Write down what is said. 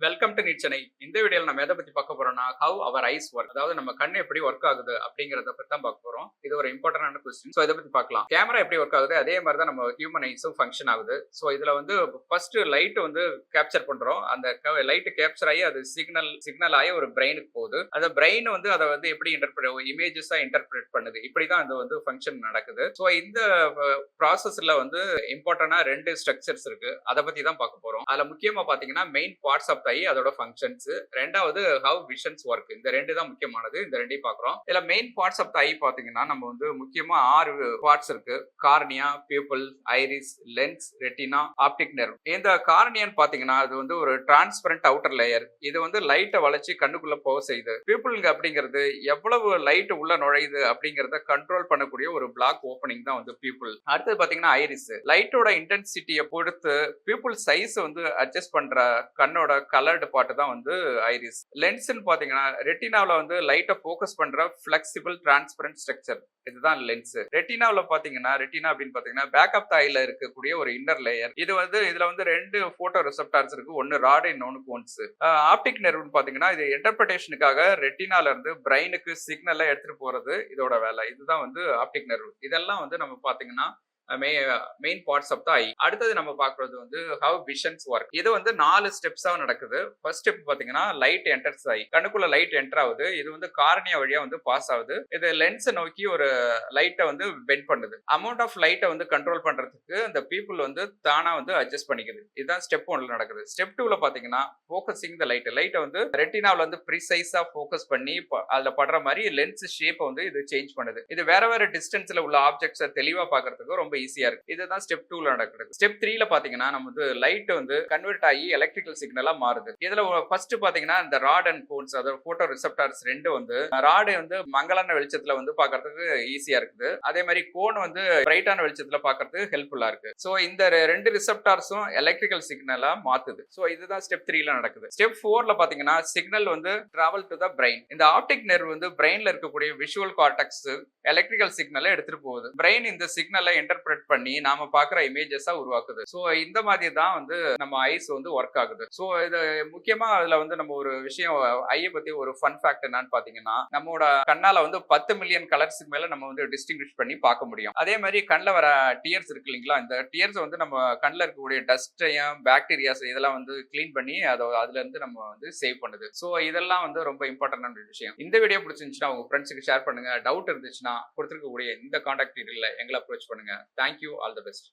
Welcome to NEET Chennai. இந்த வீடியோல நம்ம எதை பத்தி பார்க்க போறோம்னா, ஹவ் அவர் ஐஸ் ஒர்க். அதாவது நம்ம கண் எப்படி ஒர்க் ஆகுது அப்படிங்கிறத பத்தி தான் பார்க்க போறோம். இது ஒரு இம்பார்ட்டன்டான கொஸ்டின். சோ இத பத்தி பார்க்கலாம். கேமரா எப்படி ஒர்க் ஆகுது, அதே மாதிரி தான் நம்ம ஹியூமன் ஐஸும் ஃபங்க்ஷன் ஆகுது. சோ இதுல வந்து ஃபர்ஸ்ட் லைட் வந்து கேப்சர் பண்றோம். அந்த லைட் கேப்சர் ஆகி அது சிக்னல் ஆகி ஒரு பிரெயினுக்கு போகுது. அந்த பிரெயின் வந்து அதை வந்து எப்படி இமேஜஸா இன்டர்பிரேட் பண்ணுது. இப்படிதான் அது வந்து ஃபங்க்ஷன் நடக்குது. சோ இந்த ப்ராசஸ்ல வந்து இம்பார்ட்டன்டா ரெண்டு ஸ்ட்ரக்சர்ஸ் இருக்கு. அதை பத்தி தான் பார்க்க போறோம். அதுல முக்கியமா பாத்தீங்கன்னா மெயின் பார்ட்ஸ் ஆஃப் ஐ, அதோட ஃபங்க்ஷன்ஸ். ரெண்டாவது ஹவ் விஷன்ஸ் ஒர்க். இந்த ரெண்டு தான் முக்கியமானது. இந்த ரெண்டையும் பார்க்குறோம். இதுல main parts of the eye பாத்தீங்கன்னா நம்ம வந்து முக்கியமா 6 பார்ட்ஸ் இருக்கு. Cornea, pupil, iris, lens, retina, optic nerve. இந்த கார்னியான்னு பாத்தீங்கன்னா அது வந்து ஒரு டிரான்ஸ்பரண்ட் அவுட்டர் லேயர். இது வந்து லைட்டை வளைச்சு கண்ணுக்குள்ள போக செய்யுது. பியூப்பிள் அப்படிங்கிறது எவ்வளவு லைட் உள்ள நுழையுது அப்படிங்கறத கண்ட்ரோல் பண்ணக்கூடிய ஒரு பிளாக் ஓப்பனிங் தான் வந்து பியூப்பிள். அடுத்தது பாத்தீங்கன்னா ஐரிஸ். லைட்டோட இன்டென்சிட்டியை பொறுத்து பியூப்பிள் சைஸ் வந்து அட்ஜஸ்ட் பண்ற கண்ணோட கலர்டு பார்ட் தான் வந்து ஐரிஸ். லென்ஸ்னு பாத்தீங்கன்னா ரெட்டினாவுல வந்து லைட்டை ஃபோக்கஸ் பண்ற ஃபிளெக்சிபிள் டிரான்ஸ்பரண்ட் ஸ்ட்ரக்சர், இதுதான் லென்ஸ். ரெட்டினாவுல பாத்தீங்கன்னா ரெட்டினா அப்படின்னு பாத்தீங்கன்னா பேக் ஆஃப் த ஐல இருக்கக்கூடிய ஒரு இன்னர் லேயர். இது வந்து இதுல வந்து ரெண்டு போட்டோ ரிசெப்டார்ஸ் இருக்கு. ஒன்னு ராட், இன்னொன்னு கோன்ஸ். ஆப்டிக் நெர்வ்னு பாத்தீங்கன்னா இது இன்டர்பிரேஷனுக்காக ரெட்டினால இருந்து பிரெயினுக்கு சிக்னலை எடுத்துட்டு போறது இதோட வேலை. இதுதான் வந்து ஆப்டிக் நெர்வ். இதெல்லாம் வந்து நம்ம பாத்தீங்கன்னா மெயின் பார்ட்ஸ் ஆஃப் த ஐ. அடுத்தது நம்ம பார்க்கறது வந்து ஹவ் விஷன்ஸ் ஒர்க். இது வந்து 4 ஸ்டெப்ஸா நடக்குது. ஃபர்ஸ்ட் ஸ்டெப் பாத்தீங்கன்னா லைட் என்டர்ஸ் ஐ. கண்ணுக்குள்ள லைட் என்டர் ஆகுது. இது வந்து கார்னியா வழியா வந்து பாஸ் ஆகுது. இது லென்ஸை நோக்கி ஒரு லைட்டை வந்து பெண்ட் பண்ணுது. அமௌண்ட் ஆஃப் லைட்டை வந்து கண்ட்ரோல் பண்றதுக்கு அந்த பீப்புள் வந்து தானா வந்து அட்ஜஸ்ட் பண்ணிக்குது. இதுதான் ஸ்டெப் 1ல நடக்குது. ஸ்டெப் 2ல பாத்தீங்கன்னா ஃபோக்கஸிங் த லைட்டை வந்து ரெட்டினாவில் வந்து ப்ரிசைஸா ஃபோக்கஸ் பண்ணி அதுல படுற மாதிரி லென்ஸ் ஷேப்பை வந்து இது சேஞ்ச் பண்ணுது. இது வேற வேற டிஸ்டன்ஸ்ல உள்ள ஆப்ஜெக்ட்ஸை தெளிவா பாக்குறதுக்கு ரொம்ப ஈஸியா இருக்கு. இதுதான் ஸ்டெப் 2ல நடக்குது. ஸ்டெப் 3ல பாத்தீங்கன்னா நம்ம வந்து லைட் வந்து கன்வெர்ட் ஆகி எலக்ட்ரிக்கல் சிக்னலா மாறுது. இதுல ஃபர்ஸ்ட் பாத்தீங்கன்னா இந்த ராட் அண்ட் கோன்ஸ், அதாவது போட்டோ ரிசெப்டார்ஸ் ரெண்டு வந்து ராட் வந்து மங்கலான வெளிச்சத்துல வந்து பாக்குறதுக்கு ஈஸியா இருக்குது. அதே மாதிரி கோன் வந்து பிரைட்டான வெளிச்சத்துல பாக்குறதுக்கு ஹெல்ப்ஃபுல்லா இருக்கு. சோ இந்த ரெண்டு ரிசெப்டார்ஸும் எலக்ட்ரிக்கல் சிக்னலா மாத்துது. சோ இதுதான் ஸ்டெப் 3ல நடக்குது. ஸ்டெப் 4ல பாத்தீங்கன்னா சிக்னல் வந்து டிராவல் டு த பிரெயின். இந்த ஆப்டிக் நெர்வ் வந்து பிரெயின்ல இருக்கக்கூடிய விஷுவல் கார்டெக்ஸ் எலக்ட்ரிக்கல் சிக்னலை எடுத்துட்டு போகுது. பிரெயின் இந்த சிக்னலை இன்டர்பிரேட் பண்ணி நாம பாக்குற இமேஜஸா உருவாக்குது. சோ இந்த மாதிரி தான் வந்து நம்ம ஐஸ் வந்து ஒர்க் ஆகுது. சோ இது முக்கியமா அதுல வந்து நம்ம ஒரு விஷயம் ஐய பத்தி ஒரு ஃபன் ஃபேக்ட் என்னன்னு பாத்தீங்கன்னா நம்மளோட கண்ணால வந்து 10 மில்லியன் கலர்ஸ்க்கு மேல நம்ம வந்து டிஸ்டிங்விஷ் பண்ணி பார்க்க முடியும். அதே மாதிரி கண்ணில் வர டியர்ஸ் இருக்கு இல்லைங்களா, இந்த டியர்ஸ் வந்து நம்ம கண்ணில் இருக்கக்கூடிய டஸ்டையும் பாக்டீரியாஸ் இதெல்லாம் வந்து கிளீன் பண்ணி அதுல இருந்து நம்ம வந்து சேவ் பண்ணுது. சோ இதெல்லாம் வந்து ரொம்ப இம்பார்ட்டன்டான விஷயம். இந்த வீடியோ பிடிச்சிருந்துச்சுன்னா உங்க ஃப்ரெண்ட்ஸுக்கு ஷேர் பண்ணுங்க. டவுட் இருந்துச்சுன்னா கொடுத்துருக்கக்கூடிய இந்த கான்டாக்ட் டீடைல்ல எங்களை அப்ரோச் பண்ணுங்க. தேங்க்யூ. All the best.